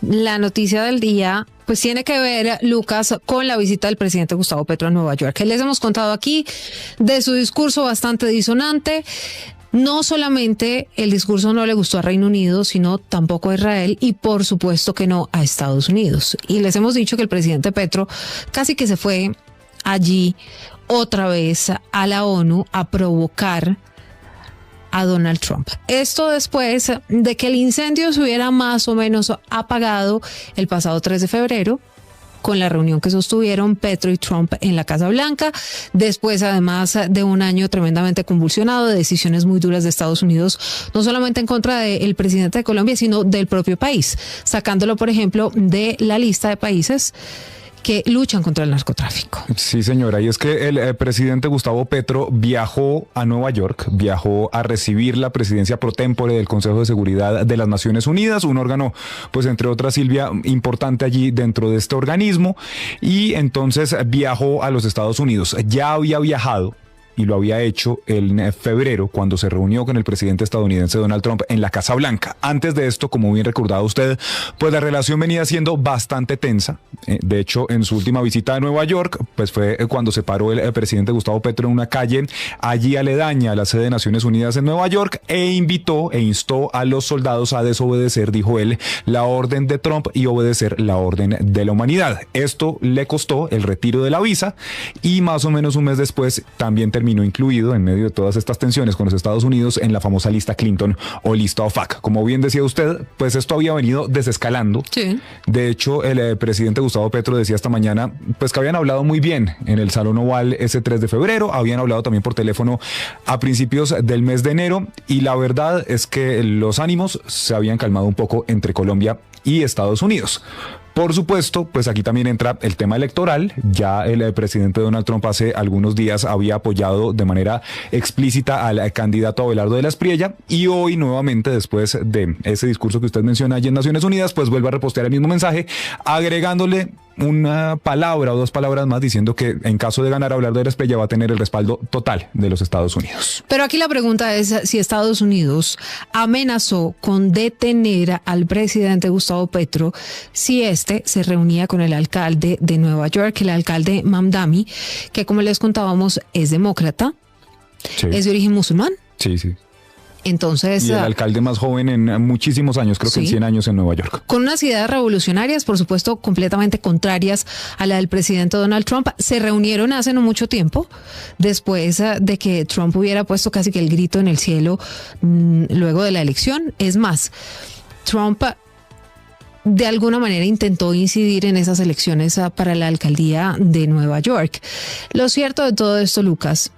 la noticia del día pues tiene que ver, Lucas, con la visita del presidente Gustavo Petro a Nueva York. Les hemos contado aquí de su discurso bastante disonante. No solamente el discurso no le gustó a Reino Unido, sino tampoco a Israel y por supuesto que no a Estados Unidos. Y les hemos dicho que el presidente Petro casi que se fue allí otra vez a la ONU a provocar a Donald Trump. Esto después de que el incendio se hubiera más o menos apagado el pasado 3 de febrero, con la reunión que sostuvieron Petro y Trump en la Casa Blanca, después además de un año tremendamente convulsionado de decisiones muy duras de Estados Unidos, no solamente en contra del presidente de Colombia, sino del propio país, sacándolo, por ejemplo, de la lista de países que luchan contra el narcotráfico. Sí, señora, y es que el presidente Gustavo Petro viajó a Nueva York, viajó a recibir la presidencia pro tempore del Consejo de Seguridad de las Naciones Unidas, un órgano, pues entre otras, Silvia, importante allí dentro de este organismo, y entonces viajó a los Estados Unidos. Ya había viajado y lo había hecho en febrero cuando se reunió con el presidente estadounidense Donald Trump en la Casa Blanca. Antes de esto, como bien recordaba usted, pues la relación venía siendo bastante tensa. De hecho, en su última visita a Nueva York, pues fue cuando se paró el presidente Gustavo Petro en una calle allí aledaña a la sede de Naciones Unidas en Nueva York e invitó e instó a los soldados a desobedecer, dijo él, la orden de Trump y obedecer la orden de la humanidad. Esto le costó el retiro de la visa y más o menos un mes después también terminó incluido en medio de todas estas tensiones con los Estados Unidos en la famosa lista Clinton o lista OFAC. Como bien decía usted, pues esto había venido desescalando. Sí. De hecho, el presidente Gustavo Petro decía esta mañana pues que habían hablado muy bien en el Salón Oval ese 3 de febrero, habían hablado también por teléfono a principios del mes de enero y la verdad es que los ánimos se habían calmado un poco entre Colombia y Estados Unidos. Por supuesto, pues aquí también entra el tema electoral. Ya el presidente Donald Trump hace algunos días había apoyado de manera explícita al candidato Abelardo de la Espriella y hoy nuevamente, después de ese discurso que usted menciona allí en Naciones Unidas, pues vuelve a repostear el mismo mensaje, agregándole una palabra o dos palabras más diciendo que en caso de ganar Abelardo de la Espriella va a tener el respaldo total de los Estados Unidos. Pero aquí la pregunta es si Estados Unidos amenazó con detener al presidente Gustavo Petro si se reunía con el alcalde de Nueva York, el alcalde Mamdani, que como les contábamos es demócrata, sí, es de origen musulmán. Sí, sí. Entonces, y el alcalde más joven en muchísimos años, creo que en 100 años en Nueva York. Con unas ideas revolucionarias, por supuesto, completamente contrarias a la del presidente Donald Trump. Se reunieron hace no mucho tiempo, después de que Trump hubiera puesto casi que el grito en el cielo luego de la elección. Es más, Trump de alguna manera intentó incidir en esas elecciones para la alcaldía de Nueva York. Lo cierto de todo esto, Lucas,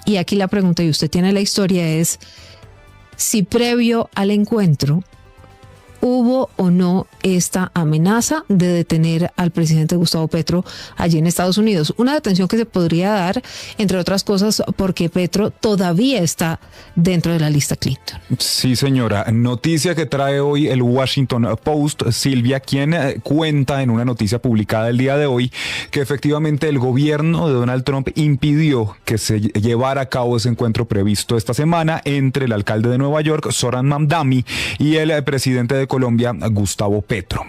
y aquí la pregunta, y usted tiene la historia, es si previo al encuentro hubo o no esta amenaza de detener al presidente Gustavo Petro allí en Estados Unidos. Una detención que se podría dar, entre otras cosas, porque Petro todavía está dentro de la lista Clinton. Sí, señora. Noticia que trae hoy el Washington Post, Silvia, quien cuenta en una noticia publicada el día de hoy que efectivamente el gobierno de Donald Trump impidió que se llevara a cabo ese encuentro previsto esta semana entre el alcalde de Nueva York, Zohran Mamdani, y el presidente de Colombia, Gustavo Petro.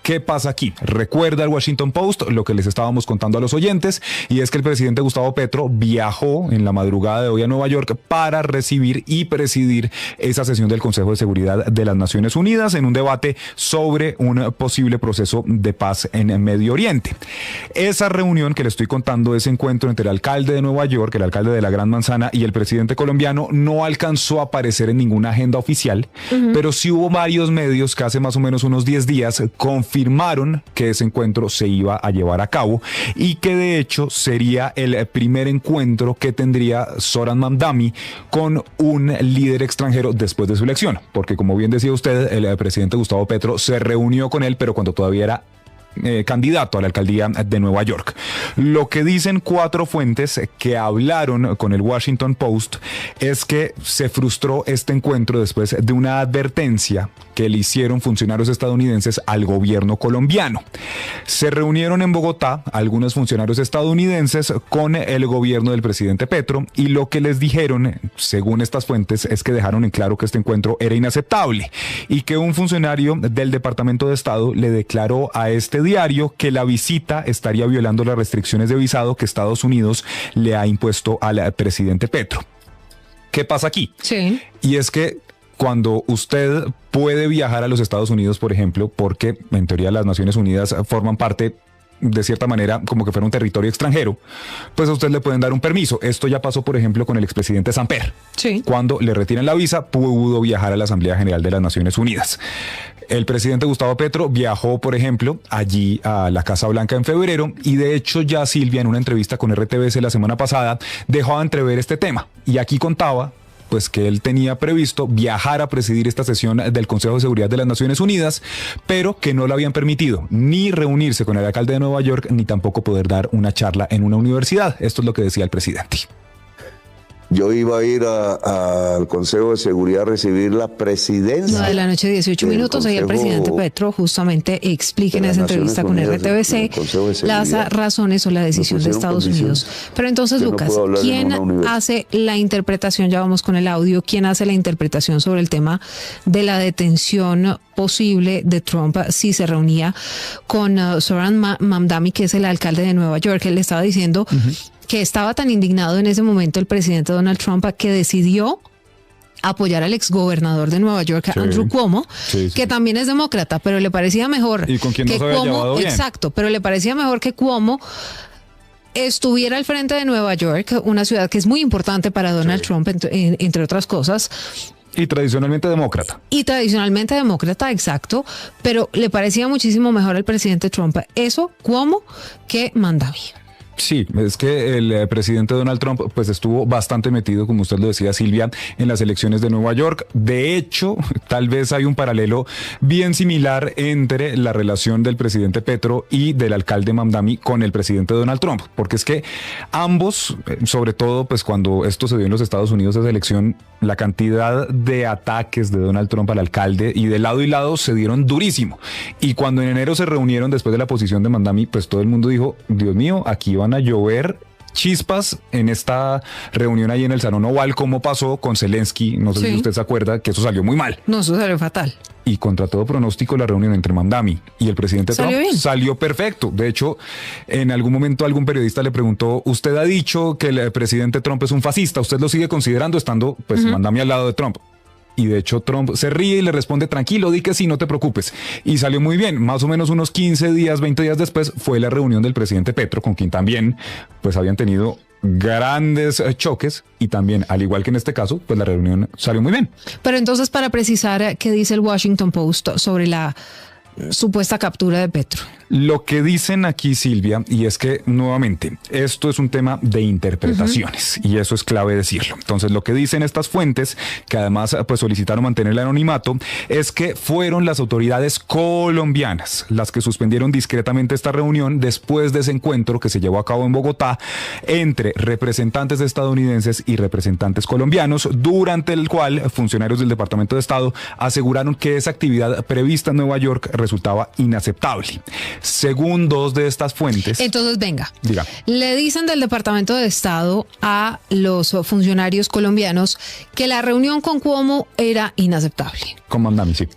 ¿Qué pasa aquí? Recuerda el Washington Post lo que les estábamos contando a los oyentes, y es que el presidente Gustavo Petro viajó en la madrugada de hoy a Nueva York para recibir y presidir esa sesión del Consejo de Seguridad de las Naciones Unidas en un debate sobre un posible proceso de paz en Medio Oriente. Esa reunión que le estoy contando, ese encuentro entre el alcalde de Nueva York, el alcalde de la Gran Manzana y el presidente colombiano, no alcanzó a aparecer en ninguna agenda oficial, pero sí hubo varios medios que hace más o menos unos 10 días confirmaron que ese encuentro se iba a llevar a cabo y que de hecho sería el primer encuentro que tendría Zohran Mamdani con un líder extranjero después de su elección, porque como bien decía usted, el presidente Gustavo Petro se reunió con él, pero cuando todavía era candidato a la alcaldía de Nueva York. Lo que dicen 4 fuentes que hablaron con el Washington Post es que se frustró este encuentro después de una advertencia que le hicieron funcionarios estadounidenses al gobierno colombiano. Se reunieron en Bogotá algunos funcionarios estadounidenses con el gobierno del presidente Petro y lo que les dijeron, según estas fuentes, es que dejaron en claro que este encuentro era inaceptable y que un funcionario del Departamento de Estado le declaró a este diario que la visita estaría violando las restricciones de visado que Estados Unidos le ha impuesto al presidente Petro. ¿Qué pasa aquí? Sí. Y es que cuando usted puede viajar a los Estados Unidos, por ejemplo, porque en teoría las Naciones Unidas forman parte de cierta manera como que fuera un territorio extranjero, pues a usted le pueden dar un permiso. Esto ya pasó, por ejemplo, con el expresidente Samper. Sí. Cuando le retiran la visa, pudo viajar a la Asamblea General de las Naciones Unidas. El presidente Gustavo Petro viajó, por ejemplo, allí a la Casa Blanca en febrero y de hecho ya Silvia en una entrevista con RTBC la semana pasada dejó a entrever este tema y aquí contaba pues que él tenía previsto viajar a presidir esta sesión del Consejo de Seguridad de las Naciones Unidas, pero que no le habían permitido ni reunirse con el alcalde de Nueva York, ni tampoco poder dar una charla en una universidad. Esto es lo que decía el presidente. Yo iba a ir al Consejo de Seguridad a recibir la presidencia. 9 de la noche, 18 minutos. Ahí el presidente Petro justamente explica en esa entrevista con RTBC las razones o la decisión de Estados Unidos. Pero entonces, Lucas, ¿quién hace la interpretación? Ya vamos con el audio. ¿Quién hace la interpretación sobre el tema de la detención posible de Trump si se reunía con Zohran Mamdani, que es el alcalde de Nueva York? Él le estaba diciendo que estaba tan indignado en ese momento el presidente Donald Trump que decidió apoyar al exgobernador de Nueva York, Andrew Cuomo, que también es demócrata, pero le parecía mejor y con quien no que se había Cuomo, llevado bien. exacto, pero le parecía mejor que Cuomo estuviera al frente de Nueva York, una ciudad que es muy importante para Donald Trump, entre otras cosas. Y tradicionalmente demócrata. Y tradicionalmente demócrata, exacto, pero le parecía muchísimo mejor al presidente Trump eso, Cuomo, que Mamdani. Sí, es que el presidente Donald Trump pues estuvo bastante metido, como usted lo decía, Silvia, en las elecciones de Nueva York. De hecho, tal vez hay un paralelo bien similar entre la relación del presidente Petro y del alcalde Mamdani con el presidente Donald Trump, porque es que ambos, sobre todo pues cuando esto se dio en los Estados Unidos, esa elección, la cantidad de ataques de Donald Trump al alcalde y de lado y lado se dieron durísimo. Y cuando en enero se reunieron después de la posición de Mamdani, pues todo el mundo dijo, Dios mío, aquí van a llover chispas en esta reunión ahí en el Salón Oval, como pasó con Zelensky. No sé si usted se acuerda que eso salió muy mal. No, eso salió fatal. Y contra todo pronóstico, la reunión entre Mamdani y el presidente Trump salió perfecto. De hecho, en algún momento algún periodista le preguntó, usted ha dicho que el presidente Trump es un fascista, ¿usted lo sigue considerando estando pues Mamdani al lado de Trump? Y de hecho Trump se ríe y le responde, tranquilo, di que sí, no te preocupes. Y salió muy bien. Más o menos unos 15 días, 20 días después fue la reunión del presidente Petro, con quien también pues habían tenido grandes choques y también, al igual que en este caso, pues la reunión salió muy bien. Pero entonces, para precisar, ¿qué dice el Washington Post sobre la supuesta captura de Petro? Lo que dicen aquí, Silvia, y es que nuevamente esto es un tema de interpretaciones y eso es clave decirlo. Entonces, lo que dicen estas fuentes, que además pues solicitaron mantener el anonimato, es que fueron las autoridades colombianas las que suspendieron discretamente esta reunión después de ese encuentro que se llevó a cabo en Bogotá entre representantes estadounidenses y representantes colombianos, durante el cual funcionarios del Departamento de Estado aseguraron que esa actividad prevista en Nueva York resultaba inaceptable. Según 2 de estas fuentes. Entonces, venga. Diga. Le dicen del Departamento de Estado a los funcionarios colombianos que la reunión con Cuomo era inaceptable. Con Mamdani, sí.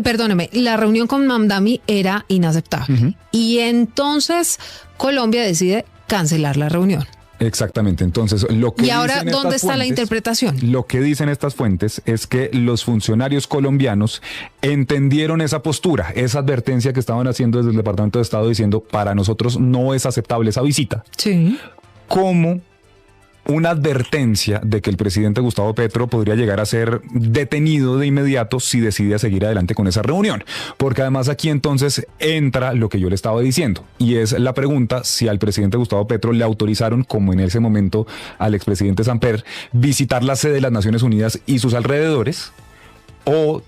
Perdóneme, la reunión con Mamdani era inaceptable. Y entonces Colombia decide cancelar la reunión. Exactamente, entonces lo que ¿Y ahora dónde está la interpretación? Lo que dicen estas fuentes es que los funcionarios colombianos entendieron esa postura, esa advertencia que estaban haciendo desde el Departamento de Estado diciendo, para nosotros no es aceptable esa visita, como una advertencia de que el presidente Gustavo Petro podría llegar a ser detenido de inmediato si decide seguir adelante con esa reunión. Porque además aquí entonces entra lo que yo le estaba diciendo, y es la pregunta si al presidente Gustavo Petro le autorizaron, como en ese momento al expresidente Samper, visitar la sede de las Naciones Unidas y sus alrededores, o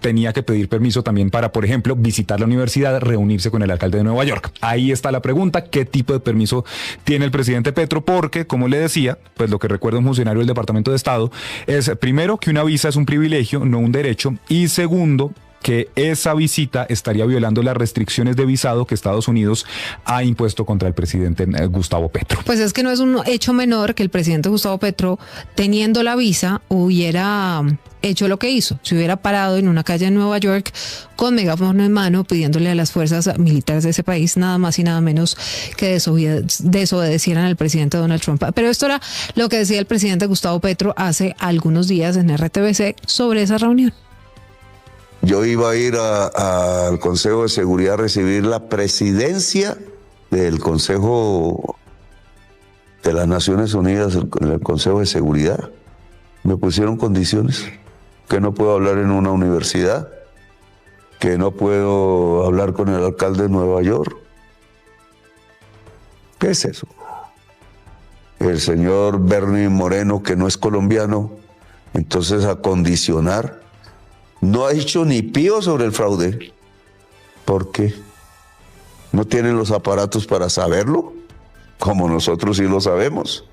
tenía que pedir permiso también para, por ejemplo, visitar la universidad, reunirse con el alcalde de Nueva York. Ahí está la pregunta, ¿qué tipo de permiso tiene el presidente Petro? Porque, como le decía, pues lo que recuerda un funcionario del Departamento de Estado es, primero, que una visa es un privilegio, no un derecho, y segundo, que esa visita estaría violando las restricciones de visado que Estados Unidos ha impuesto contra el presidente Gustavo Petro. Pues es que no es un hecho menor que el presidente Gustavo Petro, teniendo la visa, hubiera hecho lo que hizo. Se hubiera parado en una calle en Nueva York con megáfono en mano pidiéndole a las fuerzas militares de ese país nada más y nada menos que desobedecieran al presidente Donald Trump. Pero esto era lo que decía el presidente Gustavo Petro hace algunos días en RTBC sobre esa reunión. Yo iba a ir al Consejo de Seguridad a recibir la presidencia del Consejo de las Naciones Unidas, el Consejo de Seguridad. Me pusieron condiciones, que no puedo hablar en una universidad, que no puedo hablar con el alcalde de Nueva York. ¿Qué es eso? El señor Bernie Moreno, que no es colombiano, entonces a condicionar. No ha dicho ni pío sobre el fraude. ¿Por qué? ¿No tienen los aparatos para saberlo? Como nosotros sí lo sabemos.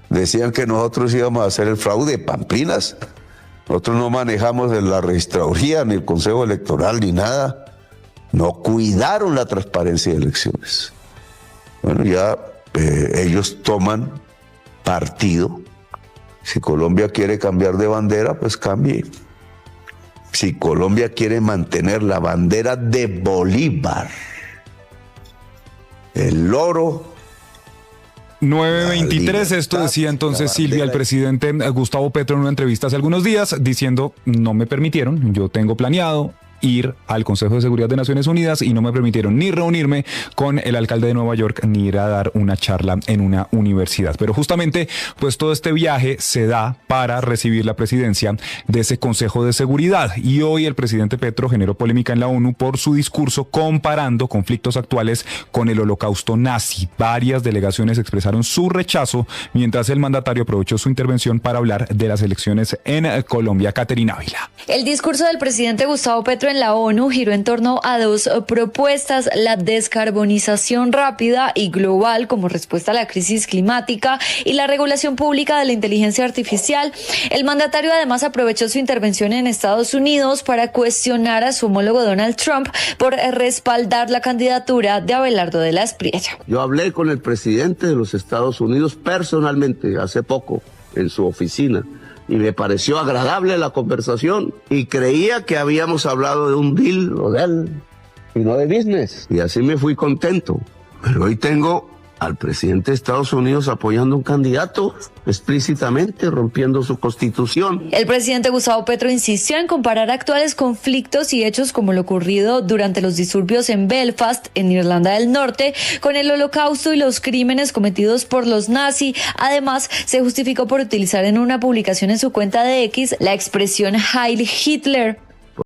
Decían que nosotros íbamos a hacer el fraude, pamplinas. Nosotros no manejamos la registraduría, ni el Consejo Electoral, ni nada. No cuidaron la transparencia de elecciones. Bueno, ya ellos toman partido. Si Colombia quiere cambiar de bandera, pues cambie. Si Colombia quiere mantener la bandera de Bolívar, el loro. 9:23, esto decía entonces Silvia, el presidente Gustavo Petro en una entrevista hace algunos días, diciendo, no me permitieron, yo tengo planeado ir al Consejo de Seguridad de Naciones Unidas y no me permitieron ni reunirme con el alcalde de Nueva York ni ir a dar una charla en una universidad. Pero justamente, pues todo este viaje se da para recibir la presidencia de ese Consejo de Seguridad. Y hoy el presidente Petro generó polémica en la ONU por su discurso comparando conflictos actuales con el holocausto nazi. Varias delegaciones expresaron su rechazo, mientras el mandatario aprovechó su intervención para hablar de las elecciones en Colombia. Caterina Ávila. El discurso del presidente Gustavo Petro en la ONU giró en torno a dos propuestas: la descarbonización rápida y global como respuesta a la crisis climática y la regulación pública de la inteligencia artificial. El mandatario además aprovechó su intervención en Estados Unidos para cuestionar a su homólogo Donald Trump por respaldar la candidatura de Abelardo de la Espriella. Yo hablé con el presidente de los Estados Unidos personalmente hace poco en su oficina. Y me pareció agradable la conversación y creía que habíamos hablado de un deal o de él y no de business. Y así me fui contento. Pero hoy tengo al presidente de Estados Unidos apoyando a un candidato explícitamente, rompiendo su constitución. El presidente Gustavo Petro insistió en comparar actuales conflictos y hechos como lo ocurrido durante los disturbios en Belfast, en Irlanda del Norte, con el Holocausto y los crímenes cometidos por los nazis. Además, se justificó por utilizar en una publicación en su cuenta de X la expresión Heil Hitler.